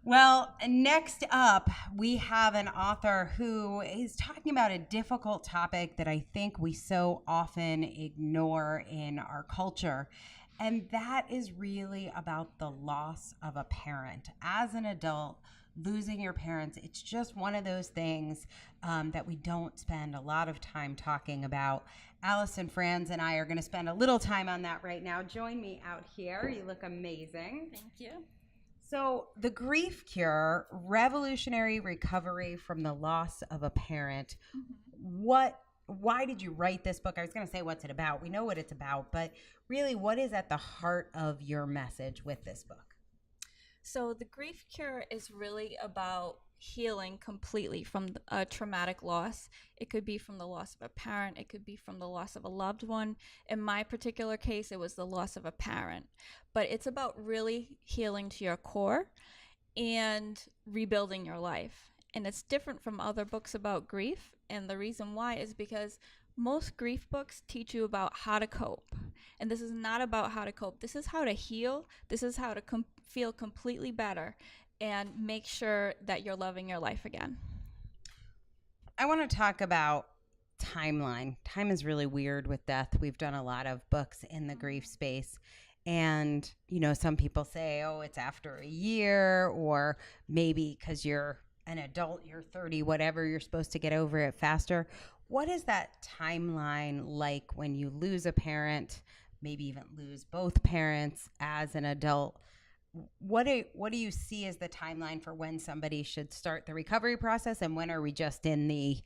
Well, next up, we have an author who is talking about a difficult topic that I think we so often ignore in our culture. And that is really about the loss of a parent. As an adult, losing your parents, it's just one of those things that we don't spend a lot of time talking about. Alyson Franz and I are going to spend a little time on that right now. Join me out here. You look amazing. Thank you. So, The Grief Cure, Revolutionary Recovery from the Loss of a Parent. Why did you write this book? I was going to say, what's it about? We know what it's about, but really, what is at the heart of your message with this book? So the grief cure is really about healing completely from a traumatic loss. It could be from the loss of a parent. It could be from the loss of a loved one. In my particular case, it was the loss of a parent. But it's about really healing to your core and rebuilding your life. And it's different from other books about grief. And the reason why is because most grief books teach you about how to cope. And this is not about how to cope. This is how to heal. This is how to feel completely better and make sure that you're loving your life again. I want to talk about timeline. Time is really weird with death. We've done a lot of books in the grief space. And, some people say, oh, it's after a year, or maybe because you're an adult, you're 30, whatever, you're supposed to get over it faster. What is that timeline like when you lose a parent, maybe even lose both parents as an adult? What do you see as the timeline for when somebody should start the recovery process, and when are we just in the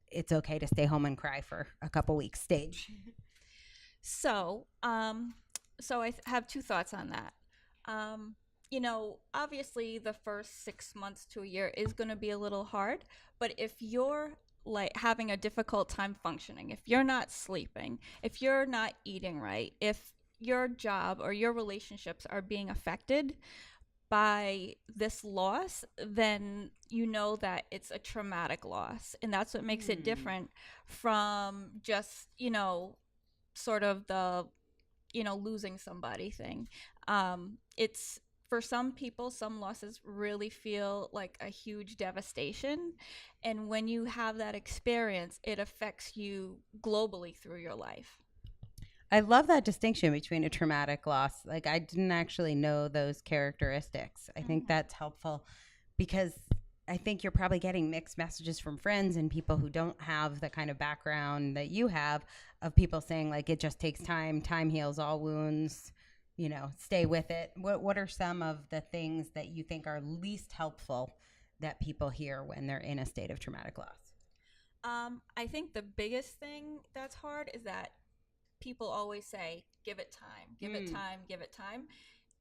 it's okay to stay home and cry for a couple weeks stage? So I have two thoughts on that. Obviously the first 6 months to a year is going to be a little hard, but if you're like having a difficult time functioning, if you're not sleeping, if you're not eating right, if your job or your relationships are being affected by this loss, then you know that it's a traumatic loss. And that's what makes it different from just, sort of the, losing somebody thing. It's for some people, some losses really feel like a huge devastation. And when you have that experience, it affects you globally through your life. I love that distinction between a traumatic loss. Like, I didn't actually know those characteristics. I think that's helpful because I think you're probably getting mixed messages from friends and people who don't have the kind of background that you have, of people saying, like, it just takes time. Time heals all wounds. Stay with it. What are some of the things that you think are least helpful that people hear when they're in a state of traumatic loss? I think the biggest thing that's hard is that people always say, give it time, give it time, give it time.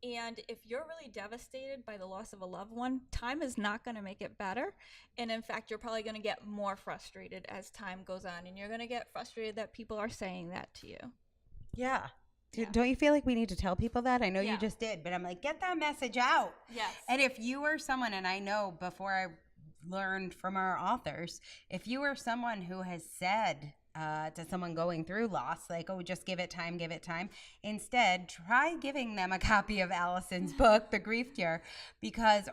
And if you're really devastated by the loss of a loved one, time is not going to make it better. And in fact, you're probably going to get more frustrated as time goes on. And you're going to get frustrated that people are saying that to you. Yeah. Don't you feel like we need to tell people that? I know you Yeah. just did, but I'm like, get that message out. Yes. And if you were someone, and I know before I learned from our authors, if you were someone who has said to someone going through loss, like, oh, just give it time, instead, try giving them a copy of Alyson's book, The Grief Cure,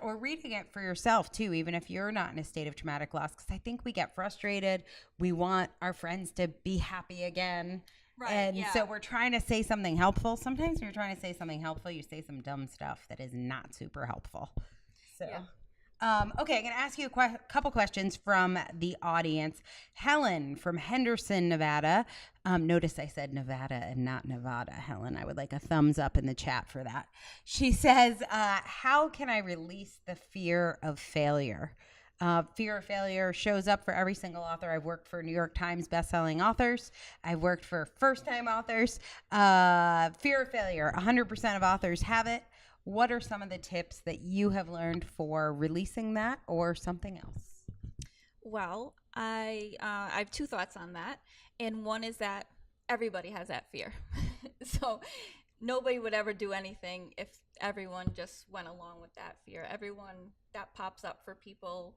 or reading it for yourself too, even if you're not in a state of traumatic loss, because I think we get frustrated. We want our friends to be happy again. Right, and so we're trying to say something helpful. Sometimes when you're trying to say something helpful, you say some dumb stuff that is not super helpful. So, okay, I'm going to ask you a couple questions from the audience. Helen from Henderson, Nevada. Notice I said Nevada and not Nevada, Helen. I would like a thumbs up in the chat for that. She says, how can I release the fear of failure? Fear of failure shows up for every single author. I've worked for New York Times bestselling authors. I've worked for first-time authors. Fear of failure, 100% of authors have it. What are some of the tips that you have learned for releasing that, or something else? Well, I have two thoughts on that. And one is that everybody has that fear. So nobody would ever do anything if everyone just went along with that fear. That pops up for people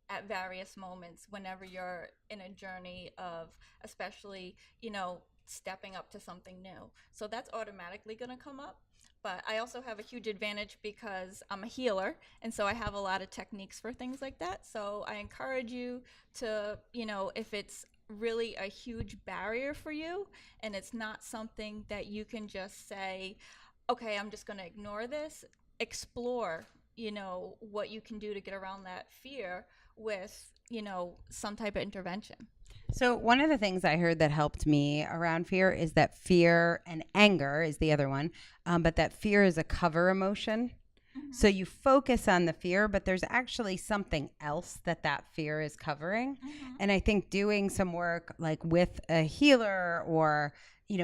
at various moments whenever you're in a journey of, especially, stepping up to something new. So that's automatically going to come up. But I also have a huge advantage because I'm a healer, and so I have a lot of techniques for things like that. So I encourage you to, if it's really a huge barrier for you and it's not something that you can just say, okay, I'm just going to ignore this, explore, what you can do to get around that fear with, some type of intervention. So one of the things I heard that helped me around fear is that fear and anger is the other one, but that fear is a cover emotion. Mm-hmm. So you focus on the fear, but there's actually something else that fear is covering. Mm-hmm. And I think doing some work like with a healer or,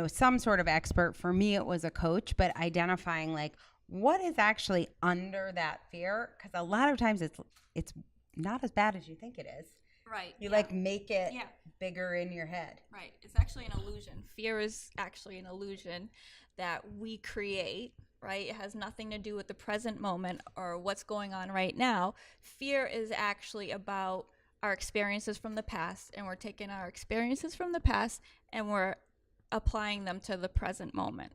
some sort of expert, for me, it was a coach, but identifying like what is actually under that fear. Because a lot of times it's not as bad as you think it is. Right. You like make it bigger in your head. Right. It's actually an illusion. Fear is actually an illusion that we create, right? It has nothing to do with the present moment or what's going on right now. Fear is actually about our experiences from the past, and we're taking our experiences from the past and we're applying them to the present moment.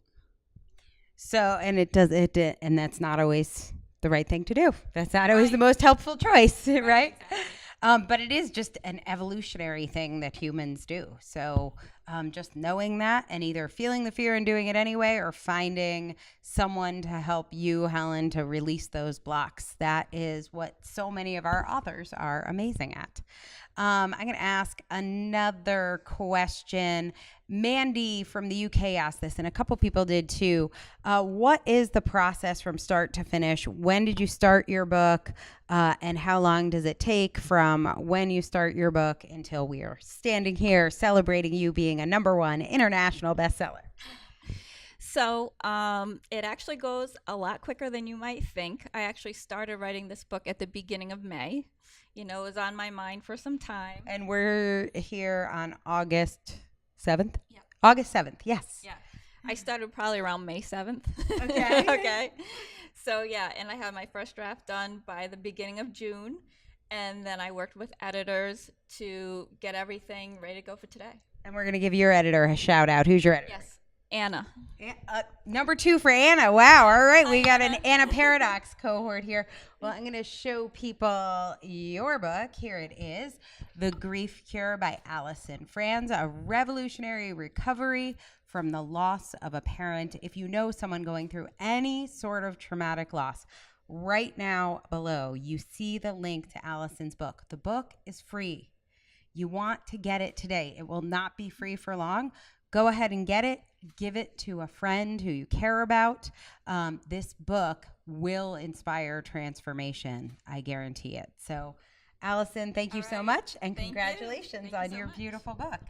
So, and and that's not always the right thing to do. That's not always the most helpful choice, right? Exactly. But it is just an evolutionary thing that humans do. So just knowing that and either feeling the fear and doing it anyway or finding someone to help you, Helen, to release those blocks. That is what so many of our authors are amazing at. I'm going to ask another question. Mandy from the UK asked this, and a couple people did too. What is the process from start to finish? When did you start your book? And how long does it take from when you start your book until we are standing here celebrating you being a #1 international bestseller? So it actually goes a lot quicker than you might think. I actually started writing this book at the beginning of May. It was on my mind for some time. And we're here on August 7th? Yeah. August 7th, yes. Yeah. I started probably around May 7th. Okay. Okay. So, and I had my first draft done by the beginning of June. And then I worked with editors to get everything ready to go for today. And we're going to give your editor a shout out. Who's your editor? Yes. Anna. #2 for Anna. Wow. All right. We got an Anna Paradox cohort here. Well, I'm going to show people your book. Here it is. The Grief Cure by Alyson Franz, a revolutionary recovery from the loss of a parent. If you know someone going through any sort of traumatic loss, right now below, you see the link to Alyson's book. The book is free. You want to get it today. It will not be free for long. Go ahead and get it. Give it to a friend who you care about. This book will inspire transformation. I guarantee it. So, Alyson, thank you so much. And congratulations on your beautiful book.